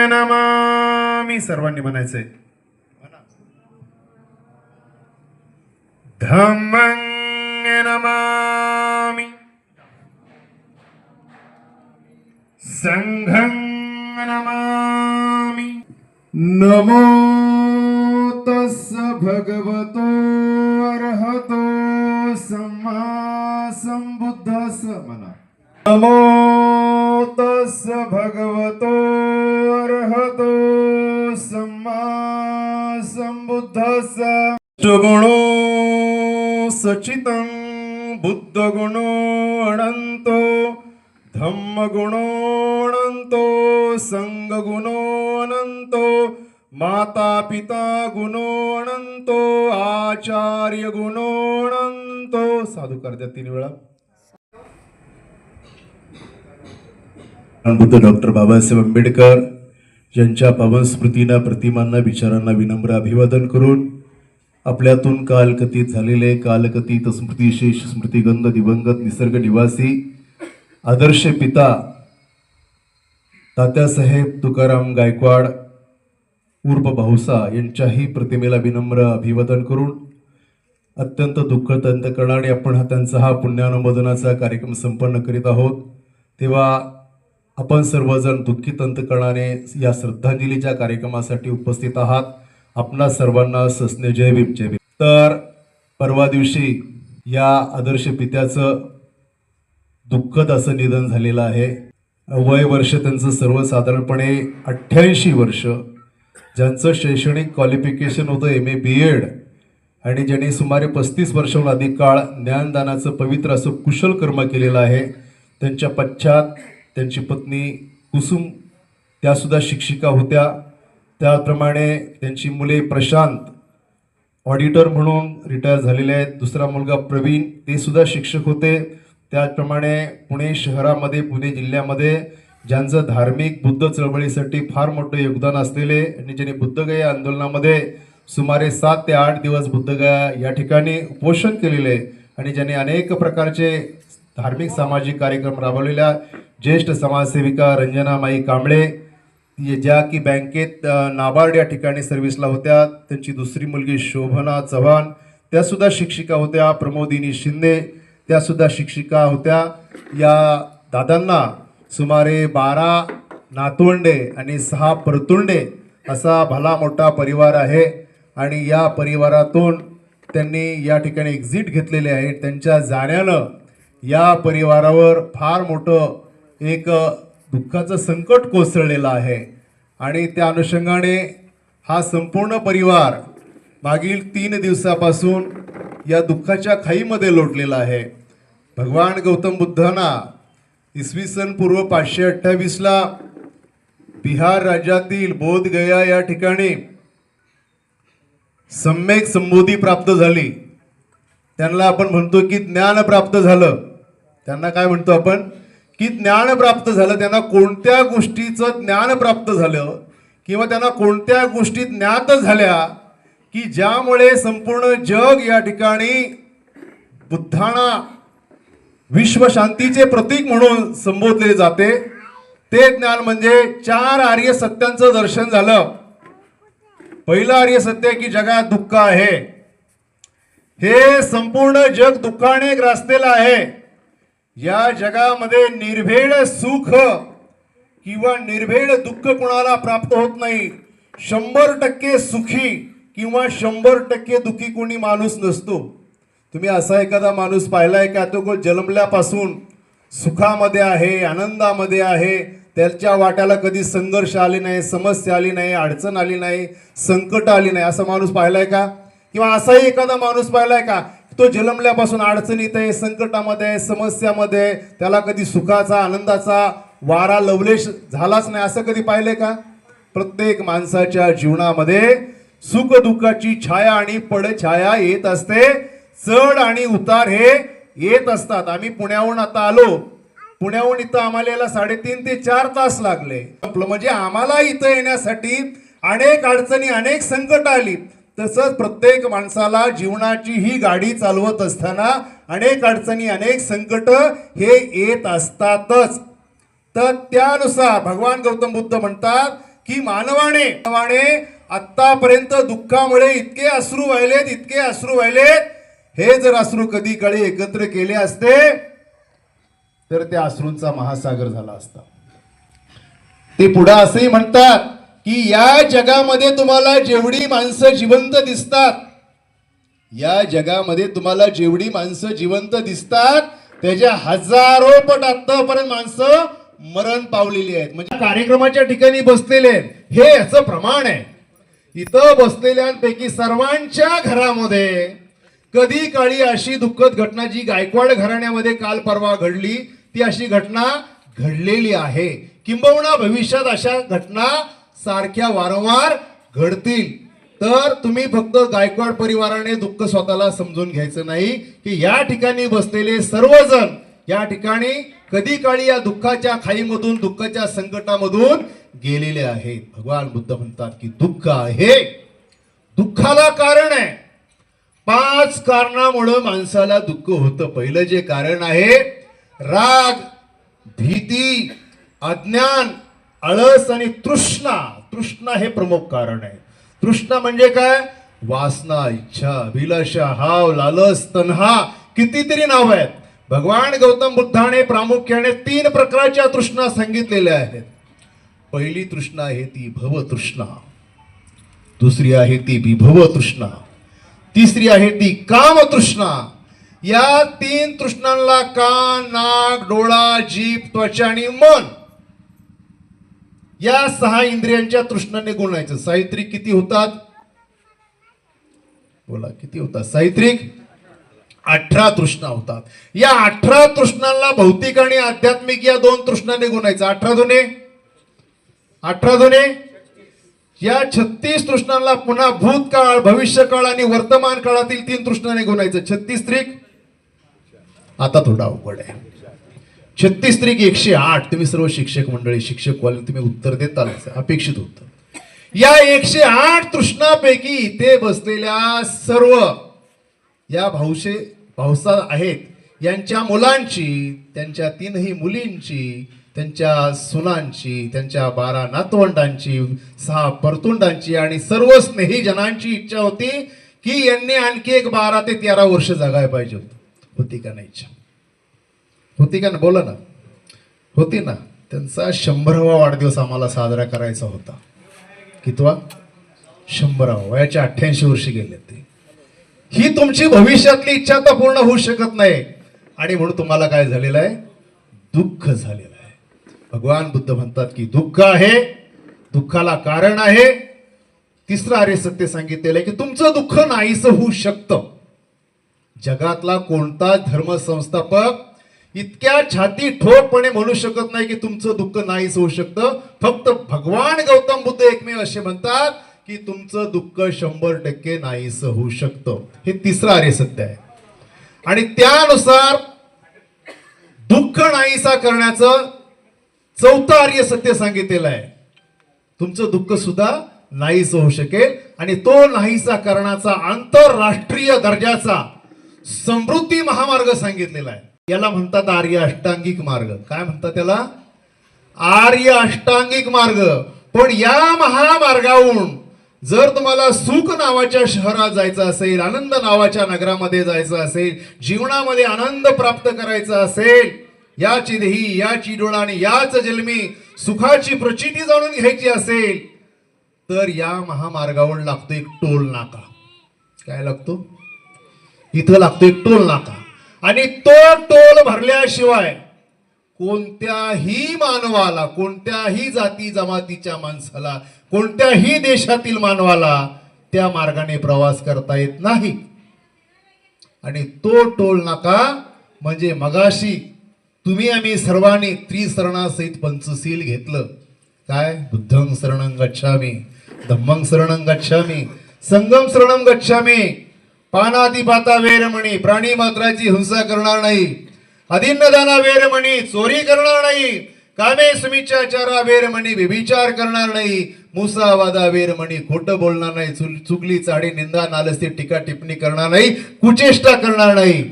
नमामि सर्वांनी म्हणायचंय धम्मं नमामि संघं नमामि नमो तस्स भगवतो अरहतो सम्मा संबुद्धस्स म्हणा नमो तस्स भगवतो अरहतो सम्मा संबुद्धस्स गुणो सचितं बुद्धगुणो अनंतो धम्मगुणो अनंतो संघगुणो अनंतो माता पिता गुणो अनंतो आचार्य गुणो अनंतो साधू कर द्या 3 वेळा बुद्ध डॉक्टर बाबासाहेब आंबेडकर यांच्या पावन स्मृतींना प्रतिमांना विचारांना विनम्र अभिवादन करून आपल्यातून कालकथित झालेले कालकथित स्मृतिशेष स्मृतिगंध दिवंगत निसर्ग निवासी आदर्श पिता तात्यासाहेब तुकाराम गायकवाड उर्फ भाऊसा यांच्याही प्रतिमेला विनम्र अभिवादन करून अत्यंत दुःखद अंतकरणाने आपण त्यांचा पुण्यानुमोदनाचा कार्यक्रम संपन्न करीत आहोत तेव्हा आपण सर्वजण दुःखित अंतकरणाने या श्रद्धांजलीच्या कार्यक्रमासाठी उपस्थित आहात आपणा सर्वांना सस्ने जय भीम जय भीम। तर परवा दिवशी या आदर्श पित्याचं दुःखद असं निधन झालेलं आहे। वय वर्ष त्यांचं सर्वसाधारणपणे 88 वर्ष, ज्यांचं शैक्षणिक क्वालिफिकेशन होतं MA BEd आणि ज्यांनी सुमारे 35 वर्षाहून अधिक काळ ज्ञानदानाचं पवित्र असं कुशल कर्म केलेलं आहे। त्यांच्या पश्चात त्यांची पत्नी कुसुम त्यासुद्धा शिक्षिका होत्या, त्याप्रमाणे त्यांची मुले प्रशांत ऑडिटर म्हणून रिटायर झालेले आहेत, दुसरा मुलगा प्रवीण ते सुद्धा शिक्षक होते, त्याचप्रमाणे पुणे शहरामध्ये पुणे जिल्ह्यामध्ये ज्यांचं धार्मिक बुद्ध चळवळीसाठी फार मोठं योगदान असलेले आणि ज्यांनी बुद्धगया आंदोलनामध्ये सुमारे 7 ते 8 दिवस बुद्धगया या ठिकाणी उपोषण केलेले आणि ज्यांनी अनेक प्रकारचे धार्मिक सामाजिक कार्यक्रम राबवलेल्या ज्येष्ठ समाजसेविका रंजनामाई कांबळे ज्या की बँकेत नाबार्ड या ठिकाणी सर्व्हिसला होत्या, त्यांची दुसरी मुलगी शोभना चव्हाण त्यासुद्धा शिक्षिका होत्या, प्रमोदिनी शिंदे त्यासुद्धा शिक्षिका होत्या। या दादांना सुमारे 12 नातवंडे आणि 6 परतुंडे असा भला मोठा परिवार आहे आणि या परिवारातून त्यांनी या ठिकाणी एक्झिट घेतलेले आहे। त्यांच्या जाण्यानं या परिवारावर फार मोठं एक दुःखाचं संकट कोसळलेलं आहे आणि त्या अनुषंगाने हा संपूर्ण परिवार मागील 3 दिवसापासून या दुःखाच्या खाईमध्ये लोटलेला आहे। भगवान गौतम बुद्धांना इसवी सन पूर्व 528 ला बिहार राज्यातील बोधगया या ठिकाणी सम्यक संबोधी प्राप्त झाली। त्यांना आपण म्हणतो की ज्ञान प्राप्त झालं। त्यांना काय म्हणतो आपण की ज्ञान प्राप्त झालं। त्यांना कोणत्या गोष्टीचं ज्ञान प्राप्त झालं किंवा त्यांना कोणत्या गोष्टी ज्ञात झाल्या की ज्यामुळे संपूर्ण जग या ठिकाणी बुद्धांना विश्व शांतीचे प्रतीक म्हणून संबोधले जाते। ते ज्ञान म्हणजे 4 आर्य सत्यांचं दर्शन झालं। पहिलं आर्य सत्य की जगात दुःख आहे, हे संपूर्ण जग दुःखाने ग्रासलेलं आहे। या जगामध्ये निर्भेळ सुख किंवा निर्भेळ दुःख कोणाला प्राप्त होत नाही। 100% सुखी किंवा 100% दुःखी कोणी माणूस नसतो। तुम्ही असा एखादा माणूस पाहिलाय का तो जन्मल्यापासून सुखामध्ये आहे, आनंदामध्ये आहे, त्याच्या वाट्याला कधी संघर्ष आले नाही, समस्या आली नाही, अडचण आली नाही, संकट आली नाही, असा माणूस पाहिलाय का? किंवा असाही एखादा माणूस पाहिलाय का तो जन्मल्यापासून अडचणीत आहे, संकटामध्ये आहे, समस्यामध्ये, त्याला कधी सुखाचा आनंदाचा वारा लवलेश झालाच नाही, असं कधी पाहिलंय का? प्रत्येक माणसाच्या जीवनामध्ये सुख दुःखाची छाया आणि पडछाया येत असते, चढ आणि उतार हे येत असतात। आम्ही पुण्याहून आता आलो, पुण्याहून इथं आम्हाला यायला 3.5 ते 4 तास लागले। म्हणजे आम्हाला इथं येण्यासाठी अनेक अडचणी अनेक संकट आली। तसंच प्रत्येक माणसाला जीवनाची ही गाडी चालवत असताना अनेक अडचणी अनेक संकट हे येत असतातच। तर त्यानुसार भगवान गौतम बुद्ध म्हणतात की मानवाने आतापर्यंत दुःखामुळे इतके अश्रू व्हायलेत, हे जर अश्रू कधी काळी एकत्र केले असते तर त्या अश्रूंचा महासागर झाला असता. ते पुढे असंही म्हणतात की या जगामध्ये तुम्हाला जेवढी माणसं जिवंत दिसतात त्याच्या हजारो पट आतापर्यंत माणसं मरण पावलेली आहेत. म्हणजे कार्यक्रमाच्या ठिकाणी बसलेले हे याचं प्रमाण आहे. इथं बसलेल्यांपैकी सर्वांच्या घरामध्ये कधी काळी अशी दुःखद घटना जी गायकवाड घराण्यामध्ये काल परवा घडली ती अशी घटना घडलेली आहे. किंबहुना भविष्यात अशा घटना सारख्या वारंवार घडतील. तर तुम्ही फक्त गायकवाड परिवाराने दुःख स्वतःला समजून घ्यायचं नाही की या ठिकाणी बसलेले सर्वजण या ठिकाणी कधी काळी या दुःखाच्या खाईमधून दुःखाच्या संकटामधून गेलेले आहेत. भगवान बुद्ध म्हणतात की दुःख आहे, दुःखाला कारण आहे. 5 कारणामुळे माणसाला दुःख होतं. पहिलं जे कारण आहे राग, भीती, अज्ञान, आळस आणि तृष्णा. तृष्णा हे प्रमुख कारण आहे. तृष्णा म्हणजे काय? वासना, इच्छा, अभिलाषा, हाव, लालच, तन्हा, कितीतरी नाव आहेत. भगवान गौतम बुद्धाने प्रामुख्याने 3 प्रकारच्या तृष्णा सांगितलेल्या आहेत. पहिली तृष्णा आहे ती भव तृष्णा, दुसरी आहे ती विभव तृष्णा, तिसरी आहे ती काम तृष्णा. या 3 तृष्णांना कान, नाक, डोळा, जीभ, त्वचा आणि मन या 6 इंद्रियांच्या तृष्णाने गुणायचं. साहित्रिक किती होतात? बोला किती होतात? साहित्रिक 18 तृष्णा होतात. या 18 तृष्णांना भौतिक आणि आध्यात्मिक या 2 तृष्णाने गुणायचं. 18 दुने या 36 तृष्णांना पुन्हा भूतकाळ, भविष्यकाळ आणि वर्तमान काळातील 3 तृष्णाने गुणायचं. 36 त्रिक आता थोडा अवघड आहे. 36 त्रिक 108. तुम्ही सर्व शिक्षक मंडळी, शिक्षक वाले तुम्ही उत्तर देताल अपेक्षित होतं. या 108 तृष्णापैकी इथे बसलेल्या सर्व या भाऊसा आहेत यांच्या मुलांची, त्यांच्या 3ही मुलींची, त्यांच्या सुनांची, त्यांच्या 12 नातवंडांची, 6 परतुंडांची आणि सर्व स्नेहीजनांची इच्छा होती की यांनी आणखी एक 12 ते 13 वर्ष जगायला पाहिजे होतं. होती का नाही इच्छा? होती का ना? बोला ना. होती ना. त्यांचा 100वा वाढदिवस आम्हाला साजरा करायचा होता. कितवा? 100वा. वयाच्या 88 वर्षी गेले ते. ही तुमची भविष्यातली इच्छा तर पूर्ण होऊ शकत नाही आणि म्हणून तुम्हाला काय झालेलं आहे? दुःख झालेलं आहे. भगवान बुद्ध म्हणतात की दुःख आहे, दुःखाला कारण आहे. तिसरं आर्य सत्य सांगितलेलं आहे की तुमचं दुःख नाहीसं होऊ शकतं. जगातला कोणताच धर्मसंस्थापक इतक्या छाती ठोकपणे म्हणू शकत नाही की तुमचं दुःख नाहीच होऊ शकतं. फक्त भगवान गौतम बुद्ध एकमेव असे म्हणतात की तुमचं दुःख 100% नाहीस होऊ शकतं. हे तिसरं आर्य सत्य आहे. आणि त्यानुसार दुःख नाहीसा करण्याचं 4थं आर्य सत्य सांगितलेलं आहे. तुमचं दुःख सुद्धा नाहीस होऊ शकेल आणि तो नाहीसा करण्याचा आंतरराष्ट्रीय दर्जाचा समृद्धी महामार्ग सांगितलेला आहे. याला म्हणतात आर्य अष्टांगिक मार्ग. काय म्हणतात त्याला? आर्य अष्टांगिक मार्ग. पण या महामार्गावरून जर तुम्हाला सुख नावाच्या शहरात जायचं असेल, आनंद नावाच्या नगरामध्ये जायचं असेल, जीवनामध्ये आनंद प्राप्त करायचा असेल, याची देही, याची डोळा आणि याच जन्मी सुखाची प्रचिती जाणून घ्यायची असेल तर या महामार्गावर लागतो एक टोल नाका. काय लागतो? इथं लागतो एक टोल नाका. आणि तो टोल भरल्याशिवाय कोणत्याही मानवाला, कोणत्याही जाती जमातीच्या माणसाला, कोणत्याही देशातील मानवाला त्या मार्गाने प्रवास करता येत नाही. आणि तो टोल नाका म्हणजे मगाशी तुम्ही आम्ही सर्वांनी त्रिसरणासहित पंचशील घेतलं. काय? बुद्धं शरणं गच्छामि, धम्मं शरणं गच्छामि, संघं शरणं गच्छामि. पानातिपाता वेरमणी, प्राणी मात्राची हिंसा करणार नाही. अदिन्नदाना वेरमणी, चोरी करणार नाही. कामे सुमिचाचारा वेरमणी, व्यभिचार करणार नाही. मुसावादा वेरमणी, खोटं बोलणार नाही. चुगली चाडी निंदा नालस्ती टीका टिप्पणी करणार नाही. कुचेष्टा करणार नाही.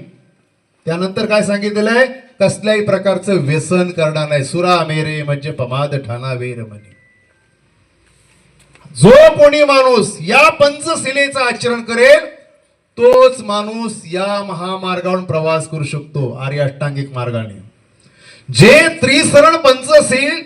त्यानंतर काय सांगितलेलं आहे? कसल्याही प्रकारचं व्यसन करणार नाही. सुरा मेरे म्हणजे पमाद ठाणा वेरमणी. जो कोणी माणूस या पंचशिलेचं आचरण करेल तोच माणूस या महामार्गावरून प्रवास करू शकतो, आर्य अष्टांगिक मार्गाने. जे त्रिसरण पंचशील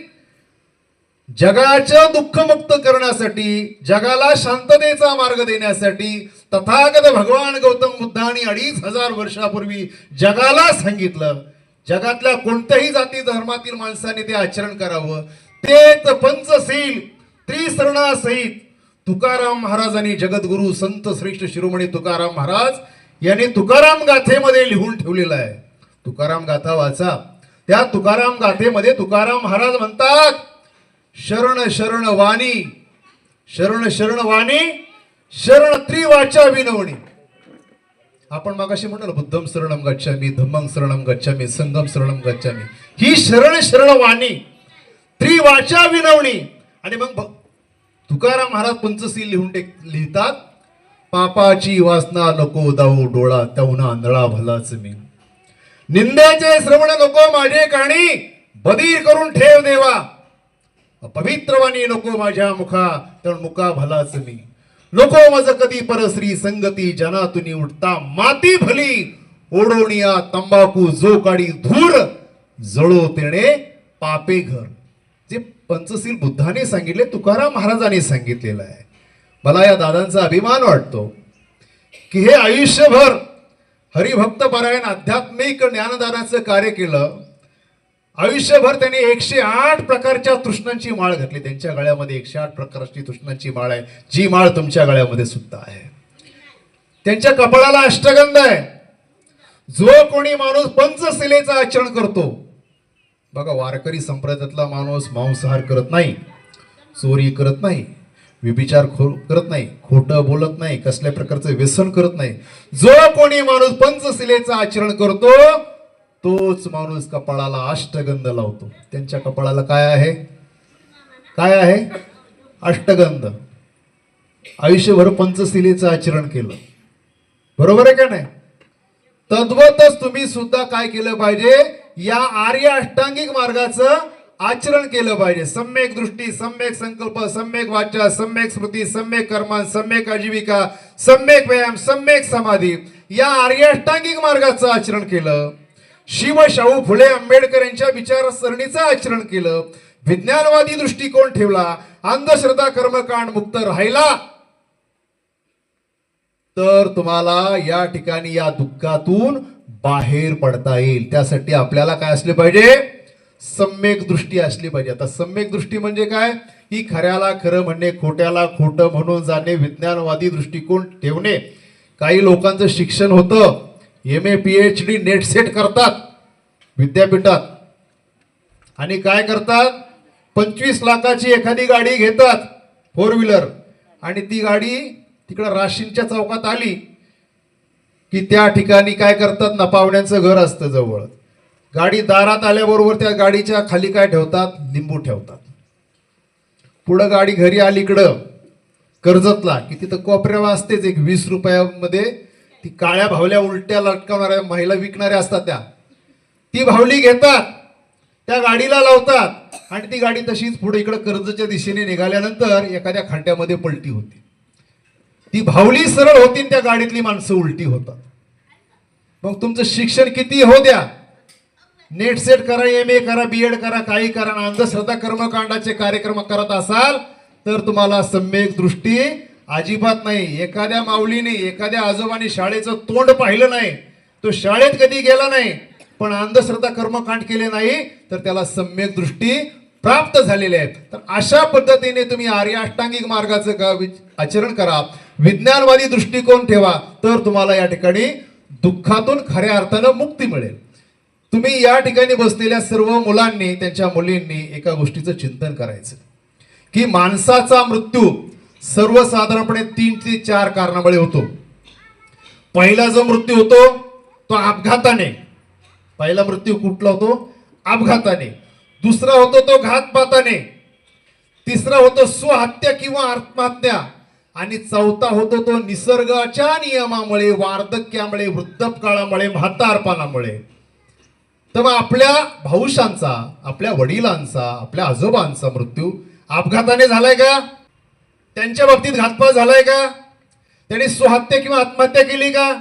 जगाचं दुःखमुक्त करण्यासाठी, जगाला शांततेचा मार्ग देण्यासाठी तथागत भगवान गौतम बुद्धांनी 2500 वर्षापूर्वी जगाला सांगितलं. जगातल्या कोणत्याही जाती धर्मातील माणसाने ते आचरण करावं. तेच पंचशील त्रिसरणासहित तुकाराम महाराजांनी, जगद्गुरु संत श्रेष्ठ शिरोमणी तुकाराम महाराज यांनी तुकाराम गाथेमध्ये लिहून ठेवलेलं आहे. तुकाराम गाथा वाचा. त्या तुकाराम गाथेमध्ये तुकाराम महाराज म्हणतात, शरण शरण वाणी, शरण शरण वाणी, शरण त्रिवाचा विनवणी. आपण मगाशी म्हटलं बुद्धम शरणम गच्छामि, धम्मं शरणम गच्छामि, संघम शरणम गच्छामि. ही शरण शरण वाणी, त्रिवाचा विनवणी. आणि मग तुकाराम महाराज पंचशील लिहितात, पापाची वासना नको दाऊ डोळा, त्याहून आंधळा भलाच मी. निंद्याचे श्रवण नको माझे काणी, बधीर करून ठेव देवा. पवित्र वाणी नको माझ्या मुखा, तर मुका भलाच मी. नको मज कधी परश्री संगती, जनातुनी उठता माती भली. ओढोनिया तंबाखू जो काढी धूर, जळो तेणे पापे घर. जे पंचशील बुद्धाने सांगितले, तुकाराम महाराजांनी सांगितलेलं आहे. मला या दादांचा अभिमान वाटतो की हे आयुष्यभर हरिभक्त पारायण आध्यात्मिक ज्ञानदानाचं कार्य केलं. आयुष्यभर त्यांनी 108 प्रकारच्या तृष्णांची माळ घातली. त्यांच्या गळ्यामध्ये 108 प्रकारची तृष्णांची माळ आहे, जी माळ तुमच्या गळ्यामध्ये सुद्धा आहे. त्यांच्या कपाळाला अष्टगंध आहे. जो कोणी माणूस पंचशिलेचं आचरण करतो, बघा वारकरी संप्रदायातला माणूस मांसाहार करत नाही, चोरी करत नाही, व्यभिचार करत नाही, खोटं बोलत नाही, कसल्या प्रकारचं व्यसन करत नाही. जो कोणी माणूस पंचशिलेचं आचरण करतो तोच माणूस कपाळाला अष्टगंध लावतो. त्यांच्या कपाळाला काय आहे? काय आहे? अष्टगंध. आयुष्यभर पंचशिलेचं आचरण केलं. बरोबर आहे का नाही? तद्वतच तुम्ही सुद्धा काय केलं पाहिजे? या आर्य अष्टांगिक मार्गाचं आचरण केलं पाहिजे. सम्यक दृष्टी, सम्यक संकल्प, सम्यक वाचा, सम्यक स्मृती, सम्यक कर्म, सम्यक आजीविका, सम्यक व्यायाम, सम्यक समाधी, या आर्य अष्टांगिक मार्गाचं आचरण केलं. शिव शाहू फुले आंबेडकर यांच्या विचारसरणीचं आचरण केलं. विज्ञानवादी दृष्टिकोन ठेवला. अंधश्रद्धा कर्मकांड मुक्त राहिला तर तुम्हाला या ठिकाणी या दुःखातून बाहेर पडता येईल. त्यासाठी आपल्याला काय असले पाहिजे? सम्यक दृष्टी असली पाहिजे. आता सम्यक दृष्टी म्हणजे काय? ही खऱ्याला खरं म्हणणे, खोट्याला खोटं म्हणून जाणे, विज्ञानवादी दृष्टिकोन ठेवणे. काही लोकांचं शिक्षण होतं, MA PhD नेट सेट करतात विद्यापीठात आणि काय करतात? 25 लाखाची एखादी गाडी घेतात, 4 व्हीलर, आणि ती गाडी तिकडं राशींच्या चौकात आली की त्या ठिकाणी काय करतात ना, पाहुण्यांचं घर असतं जवळ. गाडी दारात आल्याबरोबर त्या गाडीच्या खाली काय ठेवतात? लिंबू ठेवतात. पुढं गाडी घरी आली इकडं कर्जतला की तिथं कोपऱ्यावर असतेच एक 20 रुपयामध्ये ती काळ्या भावल्या उलट्या लटकवणाऱ्या महिला विकणाऱ्या असतात, ती भावली घेतात, त्या गाडीला लावतात आणि ती गाडी तशीच पुढे इकडे कर्जच्या दिशेने निघाल्यानंतर एखाद्या खड्ड्यामध्ये पलटी होती. ती भावली सरळ होती, त्या गाडीतली माणसं उलटी होतात. मग तुमचं शिक्षण किती हो द्या, नेट सेट करा, MA करा, BEd करा, काही करा, अंधश्रद्धा कर्मकांडाचे कार्यक्रम करत असाल तर तुम्हाला सम्यक दृष्टी अजिबात नाही. एखाद्या माऊलीने, एखाद्या आजोबाने शाळेचं तोंड पाहिलं नाही, तो शाळेत कधी गेला नाही, पण अंधश्रद्धा कर्मकांड केले नाही, तर त्याला सम्यक दृष्टी प्राप्त झालेली आहे. तर अशा पद्धतीने तुम्ही आर्य अष्टांगिक मार्गाचं आचरण करा, विज्ञानवादी दृष्टिकोन ठेवा, तर तुम्हाला या ठिकाणी दुःखातून खऱ्या अर्थानं मुक्ती मिळेल. तुम्ही या ठिकाणी बसलेल्या सर्व मुलांनी, त्यांच्या मुलींनी एका गोष्टीचं चिंतन करायचं की माणसाचा मृत्यू सर्वसाधारणपणे 3 ते 4 कारणामुळे होतो. पहिला जो मृत्यू होतो तो अपघाताने. पहिला मृत्यू कुठला होतो? अपघाताने. दुसरा होतो तो घातपाताने. तिसरा होतो स्वहत्या किंवा आत्महत्या. आणि चौथा होतो तो निसर्गाच्या नियमामुळे, वार्धक्यामुळे, वृद्धपकाळामुळे, म्हातारपणामुळे. तेव्हा आपल्या भाऊशांचा, आपल्या वडिलांचा, आपल्या आजोबांचा मृत्यू अपघाताने झालाय का? त्यांच्या बाबतीत घातपात झालाय का? त्यांनी स्वहत्या किंवा आत्महत्या केली का?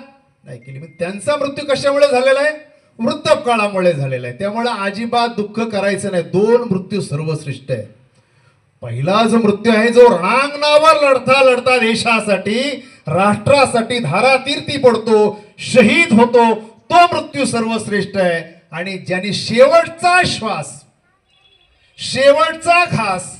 नाही केली. मग त्यांचा मृत्यू कशामुळे झालेला आहे? वृद्धपकाळामुळे झालेला आहे. त्यामुळे अजिबात दुःख करायचं नाही. दोन मृत्यू सर्वश्रेष्ठ आहे. पहिला जो मृत्यू आहे, जो रणांगणावर लढता लढता देशासाठी राष्ट्रासाठी धारातीर्थी पडतो, शहीद होतो, तो मृत्यू सर्वश्रेष्ठ आहे. आणि ज्यांनी शेवटचा श्वास, शेवटचा घास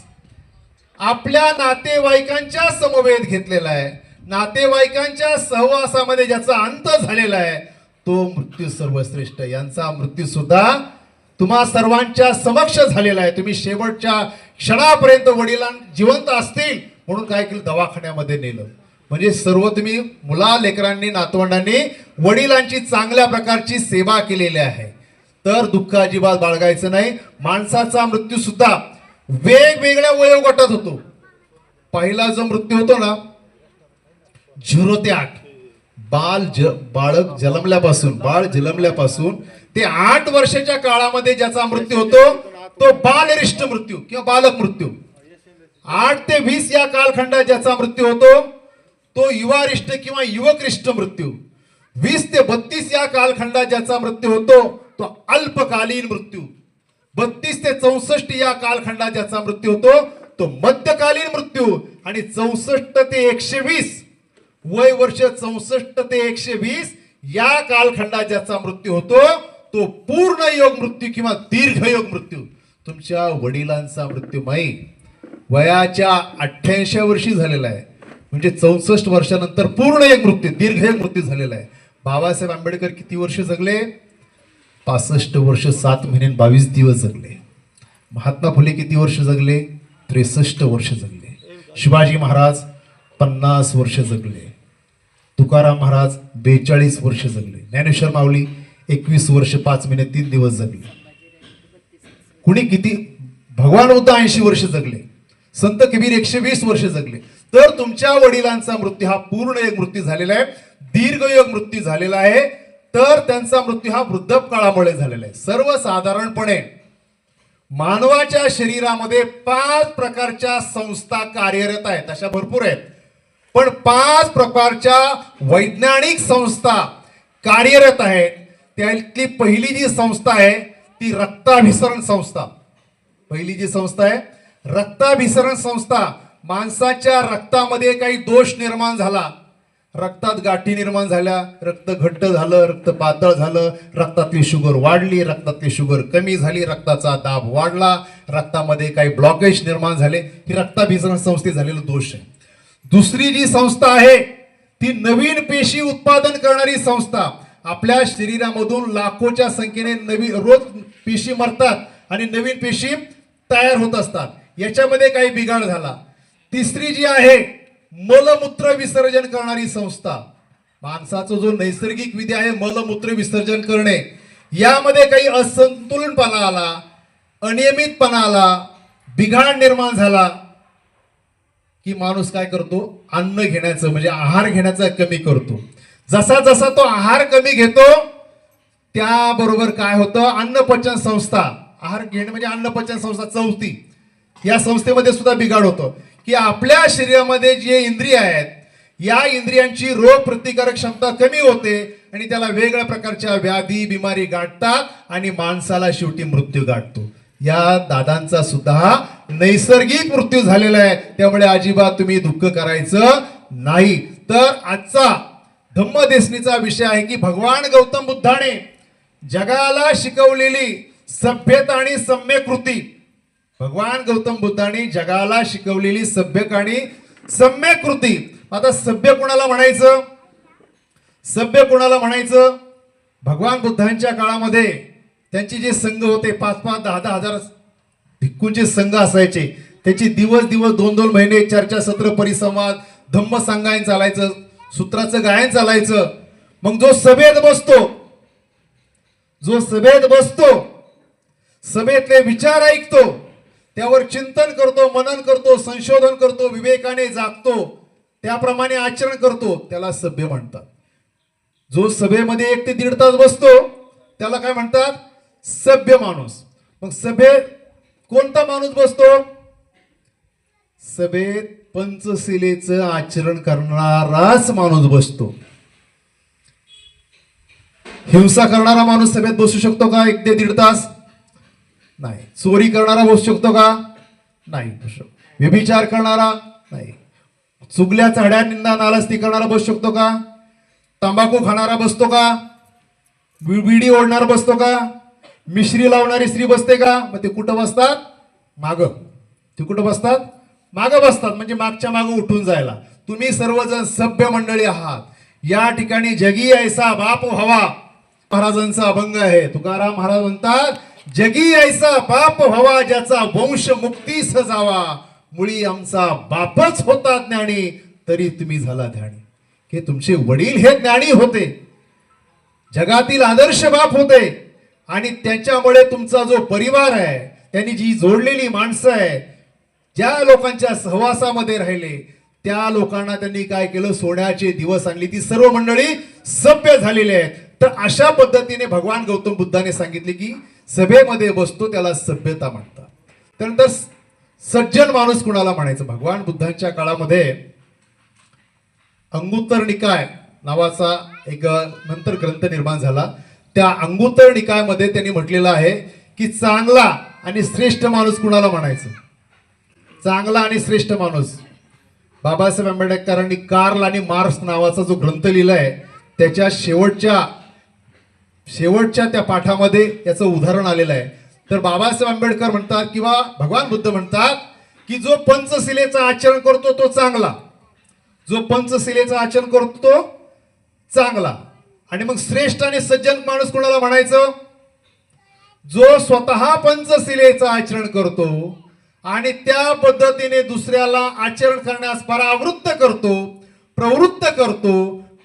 आपल्या नातेवाईकांच्या समवेत घेतलेला आहे, नातेवाईकांच्या सहवासामध्ये ज्याचा अंत झालेला आहे, तो मृत्यू सर्वश्रेष्ठ. यांचा मृत्यू सुद्धा तुम्हा सर्वांच्या समक्ष झालेला आहे. तुम्ही शेवटच्या क्षणापर्यंत वडिलां जिवंत असतील म्हणून काय केलं? दवाखान्यामध्ये नेलं. म्हणजे सर्व तुम्ही मुला लेकरांनी नातवंडांनी वडिलांची चांगल्या प्रकारची सेवा केलेली आहे. तर दुःख अजिबात बाळगायचं नाही. माणसाचा मृत्यू सुद्धा वेगवेगळ्या वयोगटात होतो. पहिला जो मृत्यू होतो ना, 0 ते 8, बाळ जन्मल्यापासून ते 8 वर्षाच्या काळामध्ये ज्याचा मृत्यू होतो तो बालरिष्ट मृत्यू किंवा बालक मृत्यू. 8 ते 20 या कालखंडात ज्याचा मृत्यू होतो तो युवारिष्ट किंवा युवकरिष्ट मृत्यू. 20 ते 32 या कालखंडात ज्याचा मृत्यू होतो तो अल्पकालीन मृत्यू. 32 ते 64 या कालखंडात ज्याचा मृत्यू होतो तो मध्यकालीन मृत्यू. आणि 64 ते 120 वय वर्ष 64 ते 120 या कालखंडात ज्याचा मृत्यू होतो तो पूर्ण योग मृत्यू किंवा दीर्घयोग मृत्यू. तुमच्या वडिलांचा मृत्यू माई वयाच्या 88 वर्षी झालेला आहे. म्हणजे 64 वर्षानंतर पूर्ण एक मृत्यू, दीर्घयोग मृत्यू झालेला आहे. बाबासाहेब आंबेडकर किती वर्ष जगले? 65 वर्ष 7 महिने 22 दिवस जगले. महात्मा फुले किती वर्ष जगले? 63 वर्ष जगले. शिवाजी महाराज 50 वर्ष जगले. तुकाराम महाराज 42 वर्ष जगले. ज्ञानेश्वर माऊली 21 वर्ष 5 महिने 3 दिवस जगले. कुणी किती? भगवान बुद्ध 80 वर्ष जगले. संत कबीर 120 वर्ष जगले. तर तुमच्या वडिलांचा मृत्यू हा पूर्ण एक मृत्यू झालेला आहे, दीर्घयोग मृत्यू झालेला आहे. तर त्यांचा मृत्यू हा वृद्धपकाळामुळे झालेला आहे. सर्वसाधारणपणे मानवाच्या शरीरामध्ये 5 प्रकारच्या संस्था कार्यरत आहेत. अशा भरपूर आहेत, पण 5 प्रकारच्या वैज्ञानिक संस्था कार्यरत आहेत. त्यातली पहिली जी संस्था आहे ती रक्ताभिसरण संस्था. पहिली जी संस्था आहे रक्ताभिसरण संस्था. माणसाच्या रक्तामध्ये काही दोष निर्माण झाला, रक्तात गाठी निर्माण झाल्या, रक्त घट्ट झालं, रक्त पातळ झालं, रक्तातली शुगर वाढली, रक्तातली शुगर कमी झाली, रक्ताचा दाब वाढला, रक्तामध्ये काही ब्लॉकेज निर्माण झाले, ही रक्ताभिसरण संस्थेत झालेला दोष आहे. दुसरी जी संस्था आहे ती नवीन पेशी उत्पादन करणारी संस्था. आपल्या शरीरामधून लाखोच्या संख्येने नवीन रोज पेशी मरतात आणि नवीन पेशी तयार होत असतात. याच्यामध्ये काही बिघाड झाला. तिसरी जी आहे मलमूत्र विसर्जन करणारी संस्था. माणसाचा जो नैसर्गिक विधी आहे मलमूत्र विसर्जन करणे, यामध्ये काही असंतुलनपणा आला, अनियमितपणा आला, बिघाड निर्माण झाला की माणूस काय करतो? अन्न घेण्याचं म्हणजे आहार घेण्याचं कमी करतो. जसा जसा तो आहार कमी घेतो त्याबरोबर काय होतं? अन्नपचन संस्था, आहार घेणे म्हणजे अन्नपचन संस्था चौथी, या संस्थेमध्ये सुद्धा बिघाड होतो की आपल्या शरीरामध्ये जे इंद्रिय आहेत या इंद्रियांची रोग प्रतिकारक क्षमता कमी होते आणि त्याला वेगळ्या प्रकारच्या व्याधी बिमारी गाठतात आणि माणसाला शेवटी मृत्यू गाठतो. या दादांचा सुद्धा नैसर्गिक मृत्यू झालेला आहे. त्यामुळे अजिबात तुम्ही दुःख करायचं नाही. तर आजचा धम्मदेसनीचा विषय आहे की भगवान गौतम बुद्धाने जगाला शिकवलेली सभ्यता आणि सम्यक कृती. भगवान गौतम बुद्धाने जगाला शिकवलेली सभ्यक आणि सम्यक कृती. आता सभ्य कोणाला म्हणायचं? सभ्य कोणाला म्हणायचं? भगवान बुद्धांच्या काळामध्ये त्यांचे जे संघ होते 5-5, 10-10 हजार भिक्खूंचे संघ असायचे. त्याची दिवस 2-2 महिने चर्चासत्र, परिसंवाद, धम्म सांगायन चालायचं, सूत्राचं गायन चालायचं. मग जो सभेत बसतो, सभेतले विचार ऐकतो, त्यावर चिंतन करतो, मनन करतो, संशोधन करतो, विवेकाने जागतो, त्याप्रमाणे आचरण करतो, त्याला सभ्य म्हणतात. जो सभेमध्ये 1 ते 1.5 तास बसतो त्याला काय म्हणतात? सभ्य माणूस. मग सभेत कोणता माणूस बसतो? सभेत पंचशिलेचं आचरण करणाराच माणूस बसतो. हिंसा करणारा माणूस सभेत बसू शकतो का 1 ते 1.5 तास? नाही. चोरी करणारा बसू शकतो का? नाही बसू शकतो. व्यभिचार करणारा नाही. चुगल्या चढ्या निंदा नालस्ती करणारा बसू शकतो का? तंबाखू खाणारा बसतो का? बिडी ओढणारा बसतो का? मिश्री लावणारी स्त्री बसते का? मग ते कुठं बसतात? माग. ते कुठं बसतात? माग बसतात. म्हणजे मागच्या माग उठून जायला. तुम्ही सर्वजण सभ्य मंडळी आहात. या ठिकाणी जगी ऐसा बाप व्हावा महाराजांचा अभंग आहे. तुकाराम महाराज म्हणतात, जगी ऐसा बाप व्हावा ज्याचा वंश मुक्तीस जावा, मुळी आमचा बापच होता ज्ञानी तरी तुम्ही झाला ध्यानी. हे तुमचे वडील हे ज्ञानी होते, जगातील आदर्श बाप होते आणि त्याच्यामुळे तुमचा जो परिवार आहे, त्यांनी जी जोडलेली माणसं आहे, ज्या लोकांच्या सहवासामध्ये राहिले त्या लोकांना त्यांनी काय केलं? सोन्याचे दिवस आणले. ती सर्व मंडळी सभ्य झालेली आहेत. तर अशा पद्धतीने भगवान गौतम बुद्धाने सांगितले की सभेमध्ये बसतो त्याला सभ्यता म्हणतात. त्यानंतर सज्जन माणूस कुणाला म्हणायचं? भगवान बुद्धांच्या काळामध्ये अंगुत्तर निकाय नावाचा एक नंतर ग्रंथ निर्माण झाला. त्या अंगुत्तर निकायमध्ये त्यांनी म्हटलेलं आहे की चांगला आणि श्रेष्ठ माणूस कुणाला म्हणायचं? चांगला आणि श्रेष्ठ माणूस. बाबासाहेब आंबेडकरांनी कार्ल आणि मार्क्स नावाचा जो ग्रंथ लिहिलाय त्याच्या शेवटच्या त्या पाठामध्ये याचं उदाहरण आलेलं आहे. तर बाबासाहेब आंबेडकर म्हणतात किंवा भगवान बुद्ध म्हणतात की जो पंचशिलेचं आचरण करतो तो चांगला. जो पंचशिलेचं आचरण करतो तो चांगला. आणि मग श्रेष्ठ आणि सज्जन माणूस कोणाला म्हणायचं? जो स्वतः पंचशिलेचं आचरण करतो आणि त्या पद्धतीने दुसऱ्याला आचरण करण्यास परावृत्त करतो, प्रवृत्त करतो,